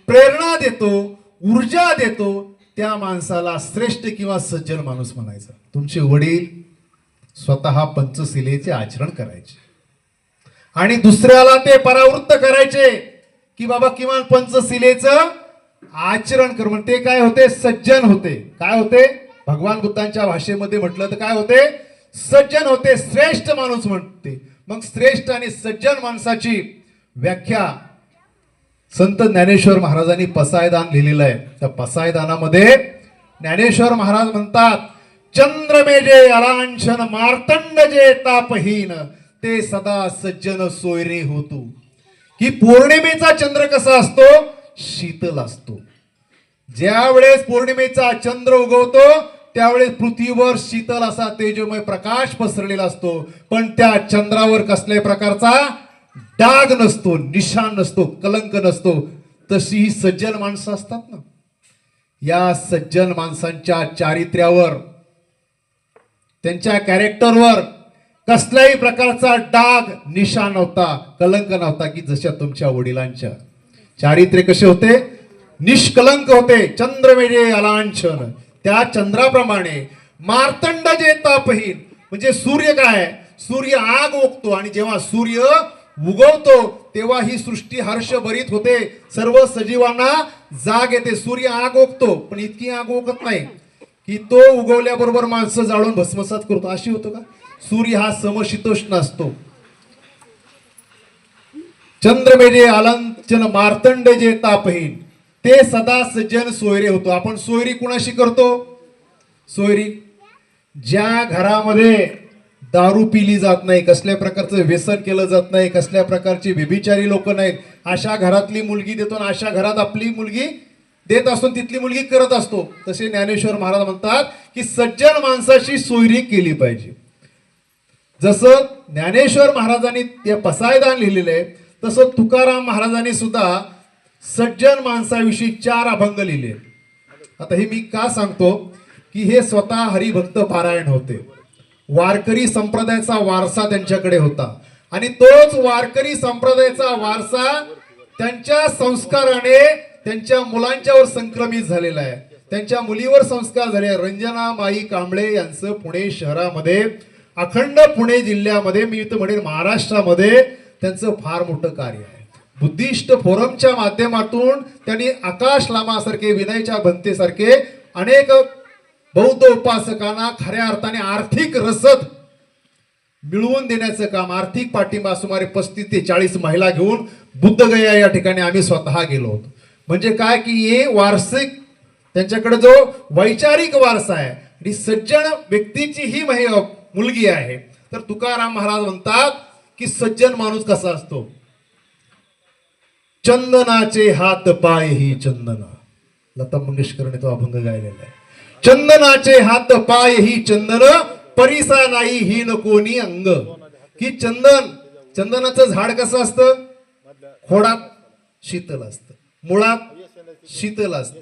प्रेरणा देतो, ऊर्जा देतो, त्या माणसाला श्रेष्ठ किंवा सज्जन माणूस म्हणायचा. तुमचे वडील स्वतः पंचशिलेचे आचरण करायचे आणि दुसऱ्याला ते परावृत्त करायचे की बाबा किमान पंचशिलेचं आचरण कर. म्हणते काय होते? सज्जन होते. काय होते? भगवान बुद्धांच्या भाषेमध्ये म्हटलं तर काय होते? सज्जन होते, श्रेष्ठ माणूस म्हणते. मग श्रेष्ठ आणि सज्जन माणसाची व्याख्या संत ज्ञानेश्वर महाराजांनी पसायदान लिहिलेलं आहे. त्या पसायदानामध्ये ज्ञानेश्वर महाराज म्हणतात, चंद्रमेजे अलांछन मार्तंड जे तापहीन ते सदा सज्जन सोयरे होतो. की पौर्णिमेचा चंद्र कसा असतो? शीतल असतो. ज्या वेळेस पौर्णिमेचा चंद्र उगवतो त्यावेळेस पृथ्वीवर शीतल असा तेजोमय प्रकाश पसरलेला असतो, पण त्या चंद्रावर कसल्याही प्रकारचा डाग नसतो, निशाण नसतो, कलंक नसतो. तशी ही सज्जन माणसं असतात ना. या सज्जन माणसांच्या चारित्र्यावर, त्यांच्या कॅरेक्टरवर कसल्याही प्रकारचा डाग, निशाण नव्हता, कलंक नव्हता. की जशा तुमच्या वडिलांच्या चारित्र्य कसे होते? निष्कलंक होते. चंद्रमेजे अलांछन, त्या चंद्राप्रमाणे. मार्तंड जे तापहीन, म्हणजे सूर्य काय? सूर्य आग ओकतो आणि जेव्हा सूर्य उगवतो तेव्हा ही सृष्टी हर्षभरीत होते, सर्व सजीवांना जाग येते. सूर्य आग ओकतो पण इतकी आग ओकत नाही की तो उगवल्याबरोबर माणसं जाळून भस्मसात करतो, अशी होतो का? सूर्य हा समशीतोष्ण असतो. चंद्रमेजे आलांचन मार्तंड जे तापहीन ते सदा सज्जन सोयरे होतो. आपण सोयरी कुणाशी करतो? सोयरी ज्या घरामध्ये दारू पिली जात नाही, कसल्या प्रकारचं व्यसन केलं जात नाही, कसल्या प्रकारची व्यभिचारी लोक नाहीत, अशा घरातली मुलगी देतो आणि अशा घरात आपली मुलगी देत असतो, तिथली मुलगी करत असतो. तसे ज्ञानेश्वर महाराज म्हणतात की सज्जन माणसाची सोयरी केली पाहिजे. जसं ज्ञानेश्वर महाराजांनी ते पसायदान लिहिलेलं आहे तसं तुकाराम महाराजांनी सुद्धा सज्जन माणसाविषयी 4 अभंग लिहिले. आता हे मी का सांगतो की हे स्वतः हरिभक्त पारायण होते. वारकरी संप्रदायाचा वारसा त्यांच्याकडे होता आणि तोच वारकरी संप्रदायाचा वारसा त्यांच्या संस्काराने त्यांच्या मुलांच्यावर संक्रमित झालेला आहे. त्यांच्या मुलीवर संस्कार झाले. रंजना माई कांबळे यांचं पुणे शहरामध्ये, अखंड पुणे जिल्ह्यामध्ये, मी तर म्हणेन महाराष्ट्रामध्ये त्यांचं फार मोठं कार्य आहे. बुद्धिस्ट फोरमच्या माध्यमातून त्यांनी आकाश लामासारखे, विनयच्या भंतेसारखे अनेक बौद्ध उपासकांना खऱ्या अर्थाने आर्थिक रसद मिळवून देण्याचं काम, आर्थिक पाठिंबा सुमारे 35 ते 40 महिला घेऊन बुद्धगया या ठिकाणी आम्ही स्वतः गेलो होतो. म्हणजे काय की हे वार्षिक त्यांच्याकडे जो वैचारिक वारसा आहे आणि सज्जन व्यक्तीची ही मुलगी आहे. तर तुकाराम महाराज म्हणतात की सज्जन माणूस कसा असतो, चंदनाचे हात पाय ही चंदन. लता मंगेशकरने तो अभंग गायलेला आहे. चंदनाचे हात पाय ही चंदन, परिसा नाही ही न कोणी अंग. की चंदनाचं झाड कसं असतं, खोडात शीतल असतं, मुळात शीतल असतं,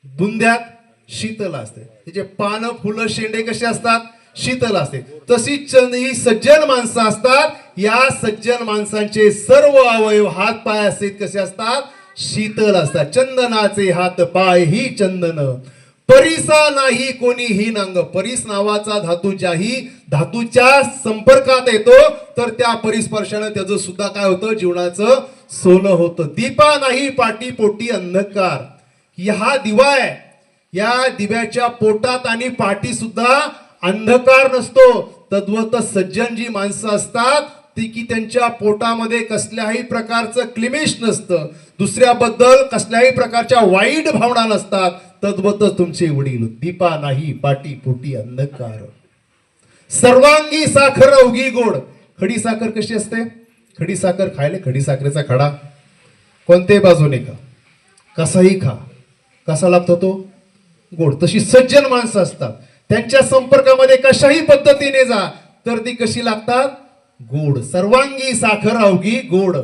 बुंद्यात शीतल असते, त्याचे पानं फुलं शेंडे कसे असतात, शीतल असते. तशी ही सज्जन माणसं असतात. या सज्जन माणसांचे सर्व अवयव हात पाय असतात कसे असतात, शीतल असतात. चंदनाचे हात पाय ही चंदन, परिसा नाही कोणी ही नांग. परिस नावाचा धातू ज्याही धातूच्या संपर्कात येतो तर त्या परिस्पर्शाने त्याचं सुद्धा काय होतं, जीवनाचं सोनं होतं. दीपा नाही पाटी पोटी अंधकार. हा दिवा आहे, या दिव्याच्या पोटात आणि पाठी सुद्धा अंधकार नसतो. तद्वत सज्जन जी माणसं असतात ती की त्यांच्या पोटामध्ये कसल्याही प्रकारचं क्लिमेश नसतं, दुसऱ्याबद्दल कसल्याही प्रकारच्या वाईट भावना नसतात. तद्वतच तुमचे वडील. दीपा नाही पाटी पोटी अंधकार, सर्वांगी साखर अवघी गोड. खडी साखर कशी असते, खडी साखर खायला खडी साखरेचा खडा कोणत्याही बाजूने खा, कसाही खा, कसा लागतो तो, गोड. तशी सज्जन माणसं असतात, त्यांच्या संपर्कामध्ये कशाही पद्धतीने जा तर ती कशी लागतात, गोड. सर्वांगी साखर अवघी गोड.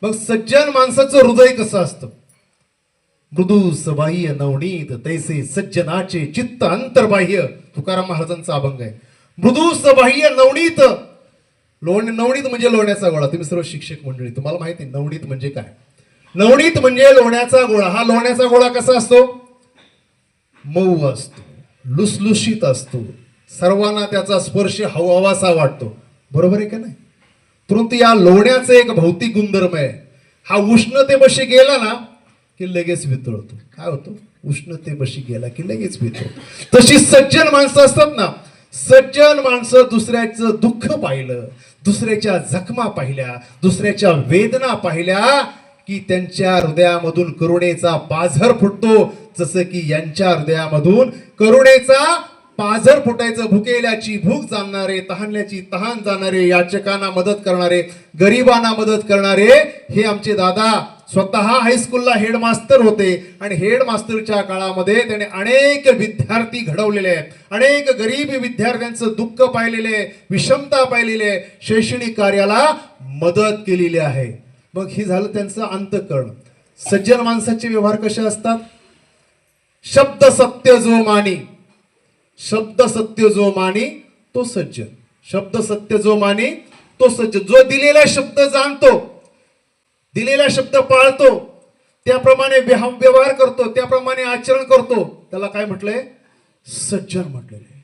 मग सज्जन माणसाचं हृदय कसं असतं, मृदू सबाह्य नवनीत तैसे सज्जनाचे चित्त अंतर्बाह्य. तुकाराम महाराजांचा अभंग आहे. मृदू सबाह्य नवनीत. नवनीत म्हणजे लोण्याचा गोळा. तुम्ही सर्व शिक्षक मंडळी, तुम्हाला माहिती आहे नवनीत म्हणजे काय. नवनीत म्हणजे लोण्याचा गोळा. हा लोण्याचा गोळा कसा असतो, मऊ असतो, लुसलुशीत असतो, सर्वांना त्याचा स्पर्श हवासा वाटतो. बरोबर आहे का नाही. परंतु या लोण्याचे एक भौतिक गुणधर्म आहे, हा उष्णतेपाशी गेला ना की लगेच वितळतो. काय होतो, उष्णतेपाशी गेला की लगेच वितळतो. तशी सज्जन माणसं असतात ना, सज्जन माणसं दुसऱ्याचं दुःख पाहिलं, दुसऱ्याच्या जखमा पाहिल्या, दुसऱ्याच्या वेदना पाहिल्या की त्यांच्या हृदयामधून करुणेचा पाझर फुटतो. जसं की यांच्या हृदयामधून करुणेचा पाझर फुटायचं. भुकेल्याची भूक जाणणारे, तहानल्याची तहान जाणारे, याचकांना मदत करणारे, गरिबांना मदत करणारे हे आमचे दादा स्वतः हायस्कूलला हेडमास्तर होते आणि हेडमास्टरच्या काळामध्ये त्याने अनेक विद्यार्थी घडवलेले आहेत, अनेक गरीब विद्यार्थ्यांचं दुःख पाहिलेले, विषमता पाहिलेले, शैक्षणिक कार्याला मदत केलेली आहे. मग हे झालं त्यांचं अंतःकरण. सज्जन माणसाचे व्यवहार कसे असतात, शब्द सत्य जो मानी, शब्द सत्य जो मानी तो सज्जन. शब्द सत्य जो मानी तो सज्जन. जो दिलेला शब्द जाणतो, दिलेला शब्द पाळतो, त्याप्रमाणे व्यवहार करतो, त्याप्रमाणे आचरण करतो, त्याला काय म्हटलंय, सज्जन म्हटलेले.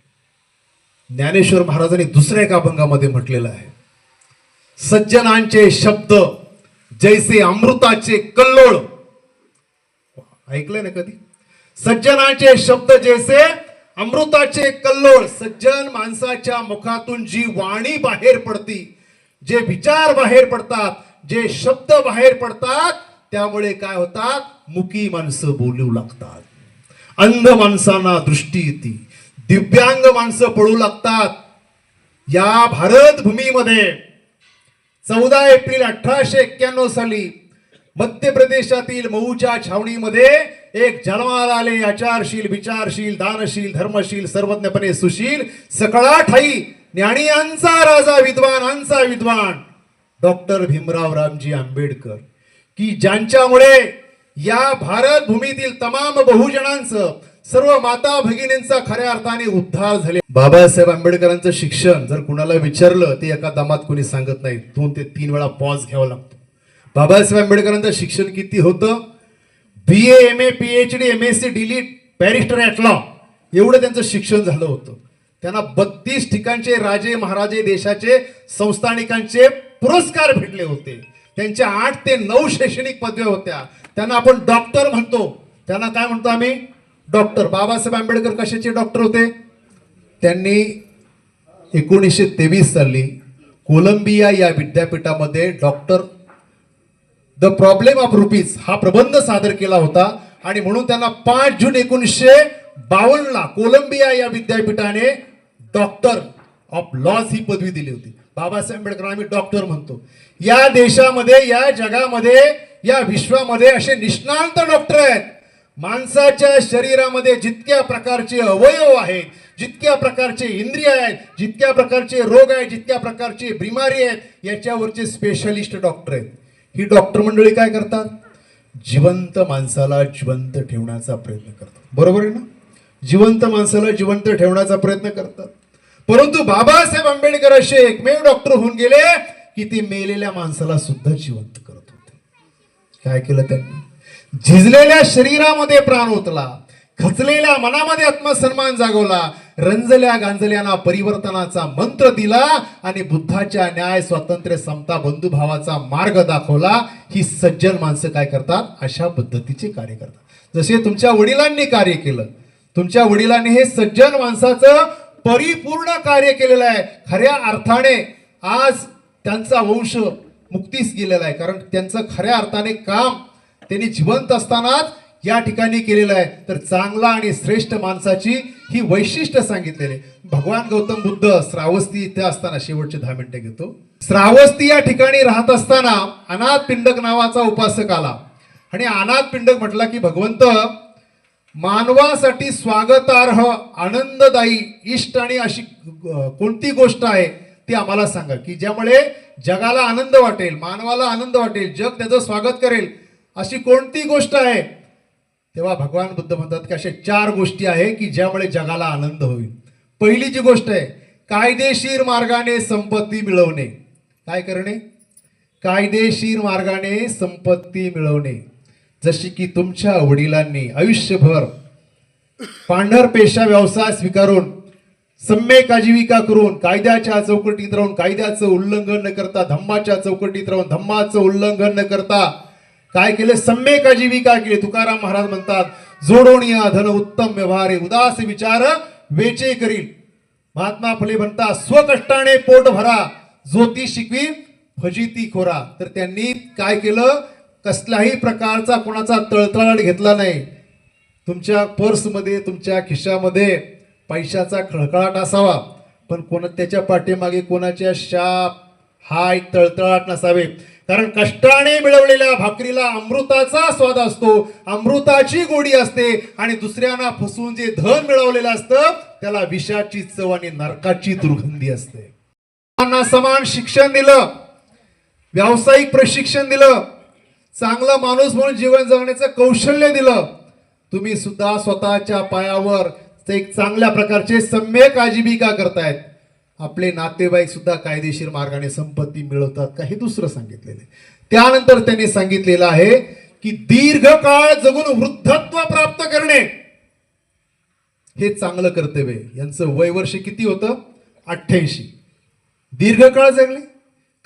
ज्ञानेश्वर महाराजांनी दुसऱ्या एका अभंगामध्ये म्हटलेलं आहे, सज्जनांचे शब्द जैसे अमृताचे कल्लोळ. ऐकलंय ना कधी, सज्जनांचे शब्द जैसे अमृताचे कल्लोळ. सज्जन माणसाच्या मुखातून जी वाणी बाहेर पडती, जे विचार बाहेर पडतात, जे शब्द बाहेर पडतात, त्यामुळे काय होतात, मुकी माणसं बोलू लागतात, अंध माणसांना दृष्टी येते, दिव्यांग माणसं पळू लागतात. या भारत भूमीमध्ये 14 एप्रिल 1891 साली मध्य प्रदेशातील मऊच्या छावणीमध्ये एक जन्माला आले आचारशील, विचारशील, दानशील, धर्मशील, सर्वज्ञपणे सुशील, सकळा ठाई ज्ञानियांचा राजा, विद्वानांचा विद्वान डॉक्टर भीमराव रामजी आंबेडकर, की ज्यांच्यामुळे या भारत भूमीतील तमाम बहुजनांचं, सर्व माता भगिनींचा खऱ्या अर्थाने उद्धार झाले. बाबासाहेब आंबेडकरांचं शिक्षण जर कुणाला विचारलं ते एका दमात कोणी सांगत नाही, 2 ते 3 वेळा पॉज घ्यावा लागतो. बाबासाहेब आंबेडकरांचं शिक्षण किती होतं, BA MA PhD MSc DLit barrister at law एवढं त्यांचं शिक्षण झालं होतं. त्यांना 32 ठिकाणचे राजे महाराजे देशाचे संस्थानिकांचे पुरस्कार भेटले होते. त्यांच्या 8 ते 9 शैक्षणिक पदव्या होत्या. त्यांना आपण डॉक्टर म्हणतो. त्यांना काय म्हणतो आम्ही, डॉक्टर. बाबासाहेब आंबेडकर कशाचे डॉक्टर होते, त्यांनी 1923 साली कोलंबिया या विद्यापीठामध्ये doctor the problem of rupees हा प्रबंध सादर केला होता आणि म्हणून त्यांना 5 जून 1952 कोलंबिया या विद्यापीठाने डॉक्टर ऑफ लॉज ही पदवी दिली होती. बाबासाहेब आंबेडकर आम्ही डॉक्टर म्हणतो. या देशामध्ये, या जगामध्ये, या विश्वामध्ये असे निष्णांत डॉक्टर आहेत. माणसाच्या शरीरामध्ये जितक्या प्रकारचे अवयव आहेत, जितक्या प्रकारचे इंद्रिय आहेत, जितक्या प्रकारचे रोग आहेत, जितक्या प्रकारचे बिमारी आहेत, याच्यावरचे स्पेशलिस्ट डॉक्टर आहेत. ही डॉक्टर मंडळी काय करतात? जिवंत माणसाला जिवंत ठेवण्याचा प्रयत्न करतात. बरोबर आहे ना? जिवंत माणसाला जिवंत ठेवण्याचा प्रयत्न करतात. परंतु बाबासाहेब आंबेडकर असे एकमेव डॉक्टर होऊन गेले की ते मेलेल्या माणसाला सुद्धा जिवंत करत होते. काय केलं त्यांनी? झिजलेल्या शरीरामध्ये प्राण ओतला, खचलेल्या मनामध्ये आत्मसन्मान जागवला, रंजल्या गांजल्यांना परिवर्तनाचा मंत्र दिला आणि बुद्धाच्या न्याय, स्वातंत्र्य, समता, बंधुभावाचा मार्ग दाखवला. ही सज्जन माणसं काय करतात? अशा पद्धतीचे कार्य करतात. जसे तुमच्या वडिलांनी कार्य केलं, तुमच्या वडिलांनी हे सज्जन माणसाचं परिपूर्ण कार्य केलेलं आहे. खऱ्या अर्थाने आज त्यांचा वंश मुक्तीस गेलेला आहे, कारण त्यांचं खऱ्या अर्थाने काम त्यांनी जिवंत असतानाच या ठिकाणी केलेलं आहे. तर चांगला आणि श्रेष्ठ माणसाची ही वैशिष्ट्य सांगितलेले. भगवान गौतम बुद्ध श्रावस्ती इथे असताना, शेवटचे 10 मिनिटं घेतो, श्रावस्ती या ठिकाणी राहत असताना अनाथ पिंडक नावाचा उपासक आला आणि अनाथ पिंडक म्हटला की भगवंत, मानवासाठी स्वागतार्ह, आनंददायी, इष्ट आणि अशी कोणती गोष्ट आहे ती आम्हाला सांगा की ज्यामुळे जगाला आनंद वाटेल, मानवाला आनंद वाटेल, जग त्याचं स्वागत करेल, अशी कोणती गोष्ट आहे? तेव्हा भगवान बुद्ध म्हणतात की अशा 4 गोष्टी आहे की ज्यामुळे जगाला आनंद होईल. पहिली जी गोष्ट आहे, कायदेशीर मार्गाने संपत्ती मिळवणे. काय करणे? कायदेशीर मार्गाने संपत्ती मिळवणे. जशी की तुमच्या वडिलांनी आयुष्यभर पांढर पेशा व्यवसाय स्वीकारून सम्यक आजीविका करून, कायद्याच्या चौकटीत राहून कायद्याचं उल्लंघन न करता, धम्माच्या चौकटीत राहून धम्माचं उल्लंघन न करता काय केले? सम्यक आजीविका केली. तुकाराम महाराज म्हणतात, जोडोनिया धन उत्तम व्यवहारे, उदास विचार वेचे करील. महात्मा फुले म्हणतात, स्वकष्टाने पोट भरा, ज्योती शिकवी फजिती खोरा. तर त्यांनी काय केलं? कसल्याही प्रकारचा कोणाचा तळतळाट घेतला नाही. तुमच्या पर्समध्ये, तुमच्या खिशामध्ये पैशाचा खळखळाट असावा, पण त्याच्या पाठीमागे कोणाच्या शाप, हाय, तळतळाट नसावे. कारण कष्टाने मिळवलेल्या भाकरीला अमृताचा स्वाद असतो, अमृताची गोडी असते, आणि दुसऱ्यांना फसवून जे धन मिळवलेलं असतं त्याला विषाची चव आणि नरकाची दुर्गंधी असते. समान शिक्षण दिलं, व्यावसायिक प्रशिक्षण दिलं, चांगला माणूस म्हणून जीवन जगण्याचं कौशल्य दिलं. तुम्ही सुद्धा स्वतःच्या पायावर एक चांगल्या प्रकारचे सम्यक आजीविका करतायत. आपले नातेवाईक सुद्धा कायदेशीर मार्गाने संपत्ती मिळवतात का, हे दुसरं सांगितलेलं आहे. त्यानंतर त्यांनी सांगितलेलं आहे की दीर्घकाळ जगून वृद्धत्व प्राप्त करणे हे चांगलं कर्तव्य. यांचं वय वर्ष किती होतं? 88. दीर्घकाळ जगले.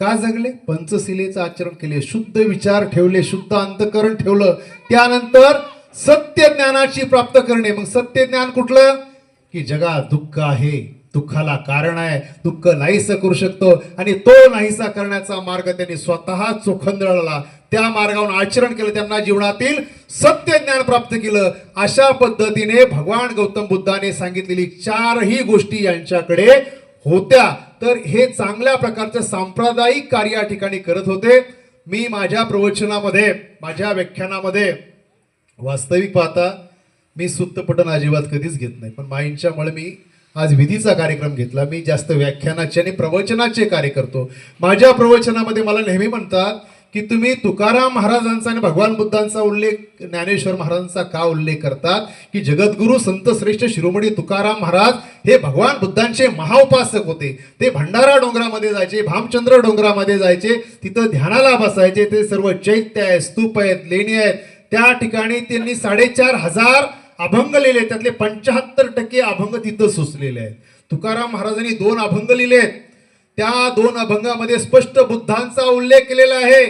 का जगले? पंचशिलेचं आचरण केले, शुद्ध विचार ठेवले, शुद्ध अंतःकरण ठेवलं. त्यानंतर सत्य ज्ञानाची प्राप्त करणे. मग सत्य ज्ञान कुठलं? की जगात दुःख आहे, दुःखाला कारण आहे, दुःख नाहीसा करू शकतो, आणि तो नाहीसा करण्याचा मार्ग त्यांनी स्वतः चोखंदळला, त्या मार्गावर आचरण केलं, त्यांना जीवनातील सत्य ज्ञान प्राप्त केलं. अशा पद्धतीने भगवान गौतम बुद्धाने सांगितलेली 4ही गोष्टी यांच्याकडे होत्या. तर हे चांगल्या प्रकारचं सांप्रदायिक कार्य या ठिकाणी करत होते. मी माझ्या प्रवचनामध्ये, माझ्या व्याख्यानामध्ये वास्तविक पाहता मी सुत्तपटन अजिबात कधीच घेत नाही, पण माईंच्यामुळे मी आज विधीचा कार्यक्रम घेतला. मी जास्त व्याख्यानाचे आणि प्रवचनाचे कार्य करतो. माझ्या प्रवचनामध्ये मला नेहमी म्हणतात की तुम्ही तुकाराम महाराजांचा आणि भगवान बुद्धांचा उल्लेख, ज्ञानेश्वर महाराजांचा का उल्लेख करतात? की जगद्गुरु संत श्रेष्ठ शिरोमणी तुकाराम महाराज हे भगवान बुद्धांचे महाउपासक होते. ते भंडारा डोंगरामध्ये जायचे, भामचंद्र डोंगरामध्ये जायचे, तिथं ध्यानाला बसायचे. ते सर्व चैत्य आहेत, स्तूप आहेत, लेणी आहेत. त्या ठिकाणी त्यांनी 4500 अभंग लिहिले, त्यातले 75% अभंग तिथं सुचलेले आहेत. तुकाराम महाराजांनी 2 अभंग लिहिलेत. त्या 2 अभंगामध्ये स्पष्ट बुद्धांचा उल्लेख केलेला आहे.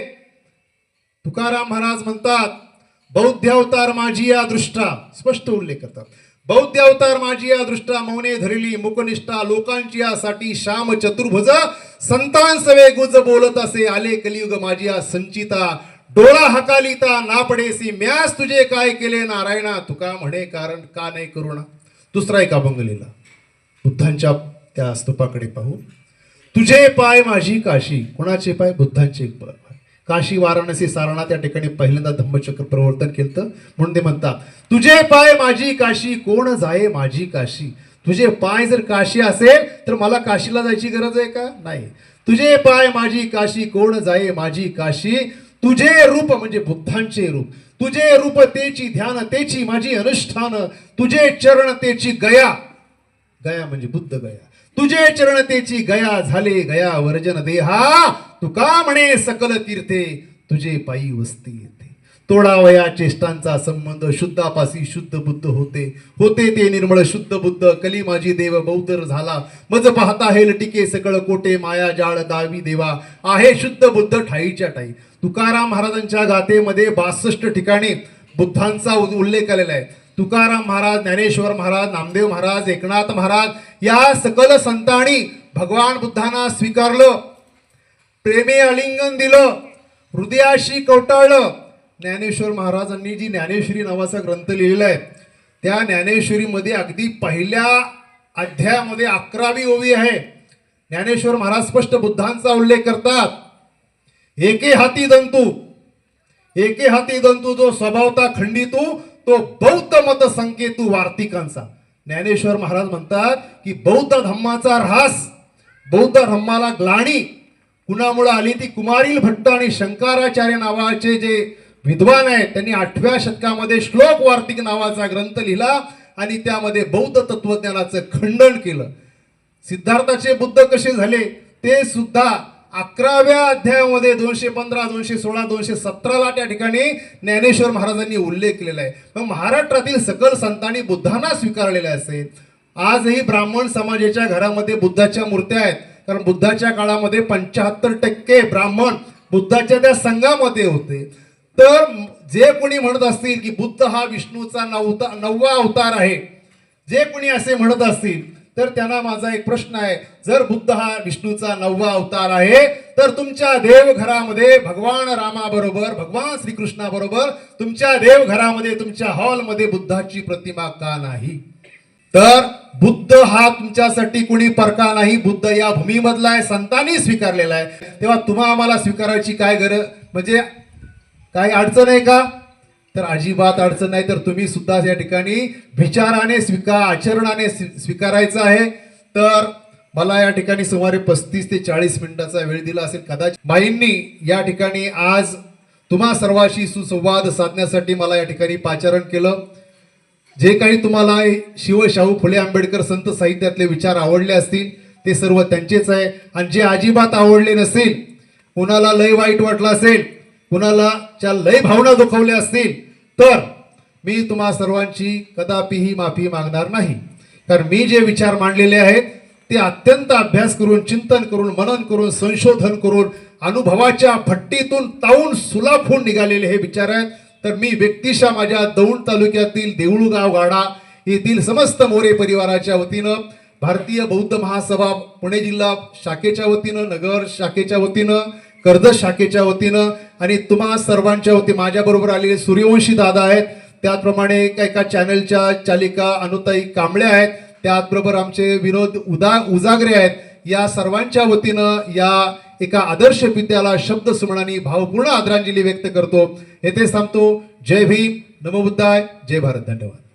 तुकाराम महाराज म्हणतात, बौद्ध अवतार माझी या दृष्टा, स्पष्ट उल्लेख करतात. बौद्ध अवतार माझी या दृष्टा मौने धरली मुकनिष्ठा लोकांची यासाठी श्याम चतुर्भुज संतांसवे गुज बोलत असे आले कलियुग माझी या संचिता डोळा हकालिता ना पडेसी म्यास तुझे काय केले नारायणा तुका म्हणे कारण का नाही करुणा. दुसरा एक अभंग लिहिला बुद्धांच्या त्या स्तूपाकडे पाहू. तुझे पाय माझी काशी. कोणाचे पाय? बुद्धांचे पाय. काशी वाराणसी सारणा त्या ठिकाणी पहिल्यांदा धम्मचक्र प्रवर्तन केलं म्हणून ते म्हणतात तुझे पाय माझी काशी कोण जाये माझी काशी. तुझे पाय जर काशी असेल तर मला काशीला जायची गरज आहे का? नाही. तुझे पाय माझी काशी कोण जाये माझी काशी. तुझे रूप म्हणजे बुद्धांचे रूप. तुझे रूप तेची ध्यान तेची माझी अनुष्ठान. तुझे चरण तेची गया. गया म्हणजे बुद्ध गया. तुझे चरण तेची गया झाले गया वर्जन देहा तुका म्हणे सकल तीर्थे तुझे पायी वस्ती येते. तोडावया चेष्टांचा संबंध शुद्धापासी शुद्ध बुद्ध होते. होते ते निर्मळ शुद्ध बुद्ध कली माझी देव बौद्ध झाला. मज पाहता हेल टिके सकळ कोटे माया जाळ दावी देवा आहे शुद्ध बुद्ध ठाईच्या ठाई. तुकाराम महाराजांच्या गाथेमध्ये 62 ठिकाणी बुद्धांचा उल्लेख आलेला आहे. तुकाराम महाराज, ज्ञानेश्वर महाराज, नामदेव महाराज, एकनाथ महाराज या सकल संतांनी भगवान बुद्धांना स्वीकारलं, प्रेमे आलिंगन दिलं, हृदयाशी कवटाळलं. ज्ञानेश्वर महाराजांनी जी ज्ञानेश्वरी नावाचा ग्रंथ लिहिलेला आहे त्या ज्ञानेश्वरीमध्ये अगदी पहिल्या अध्यायामध्ये 11वी ओवी आहे. ज्ञानेश्वर महाराज स्पष्ट बुद्धांचा उल्लेख करतात. एके हाती दंतू. एके हाती दंतू जो स्वभावता खंडितू तो बौद्ध मत संकेतू वार्तिकांचा. ज्ञानेश्वर महाराज म्हणतात की बौद्ध धम्माचा ऱ्हास, बौद्ध धम्माला ग्लाणी कुणामुळे आली ती कुमारील भट्ट आणि शंकराचार्य नावाचे जे विद्वान आहेत त्यांनी 8व्या शतकामध्ये श्लोक वार्तिक नावाचा ग्रंथ लिहिला आणि त्यामध्ये बौद्ध तत्वज्ञानाचं खंडन केलं. सिद्धार्थाचे बुद्ध कसे झाले ते सुद्धा 11व्या अध्यायामध्ये 215, 216, 217 त्या ठिकाणी ज्ञानेश्वर महाराजांनी उल्लेख केलेला आहे. मग महाराष्ट्रातील सकल संतांनी बुद्धांना स्वीकारलेले असेल. आजही ब्राह्मण समाजाच्या घरामध्ये बुद्धाच्या मूर्त्या आहेत कारण बुद्धाच्या काळामध्ये 75% ब्राह्मण बुद्धाच्या त्या संघामध्ये होते. तर जे कोणी म्हणत असतील की बुद्ध हा विष्णूचा 9वा अवतार आहे, जे कोणी असे म्हणत असतील तर त्यांना माझा एक प्रश्न आहे. जर बुद्ध हा विष्णूचा 9वा अवतार आहे तर तुमच्या देवघरामध्ये भगवान रामाबरोबर भगवान श्रीकृष्णाबरोबर तुमच्या देवघरामध्ये तुमच्या हॉलमध्ये बुद्धाची प्रतिमा का नाही? तर बुद्ध हा तुमच्यासाठी कोणी परका नाही. बुद्ध या भूमीमधला आहे, संतांनी स्वीकारलेला आहे. तेव्हा तुम्हा आम्हाला स्वीकारायची काय गरज, म्हणजे काय अडचण आहे का? तर अजिबात अडचण नाही. तर तुम्ही सुद्धा या ठिकाणी विचाराने आचरणाने स्वीकारायचं आहे. तर मला या ठिकाणी सुमारे 35 ते 40 मिनिटाचा वेळ दिला असेल कदाचित. माईंनी या ठिकाणी आज तुम्हा सर्वांशी सुसंवाद साधण्यासाठी मला या ठिकाणी पाचारण केलं. जे काही तुम्हाला शिव शाहू फुले आंबेडकर संत साहित्यातले विचार आवडले असतील ते सर्व त्यांचेच आहे. आणि जे अजिबात आवडले नसेल, कुणाला लय वाईट वाटलं असेल, कुणाला च्या लय भावना दुखवल्या असतील तर मी तुम्हा सर्वांची कदापिही माफी मागणार नाही. कारण मी जे विचार मांडलेले आहेत ते अत्यंत अभ्यास करून, चिंतन करून, मनन करून, संशोधन करून, अनुभवाच्या भट्टीतून तावून सुलाखून निघालेले हे विचार आहेत. तर मी व्यक्तिशः माझ्या दौंड तालुक्यातील देऊळगाव गाडा येथील समस्त मोरे परिवाराच्या वतीनं, भारतीय बौद्ध महासभा पुणे जिल्हा शाखेच्या वतीनं, नगर शाखेच्या वतीनं, कर्जत शाखेच्या वतीनं आणि तुम्हा सर्वांच्या वतीने माझ्याबरोबर आलेले सूर्यवंशी दादा आहेत, त्याचप्रमाणे एका चॅनलच्या चालिका अनुताई कांबळे आहेत, त्याचबरोबर आमचे विनोद उजागरे आहेत. या सर्वांच्या वतीनं या एका आदर्श पित्याला शब्द सुमनानी भावपूर्ण आदरांजली व्यक्त करतो. येथे थांबतो. जय भीम, नमो बुद्धाय, जय भारत. धन्यवाद.